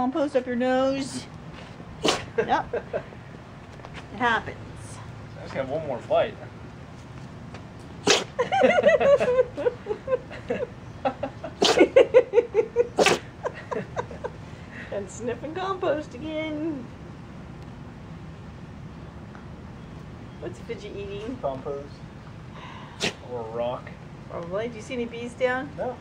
Compost up your nose. Yep. It happens. I just got one more bite. And sniffing compost again. What's Fidget eating? Compost. Or a rock. Probably. Do you see any bees down? No.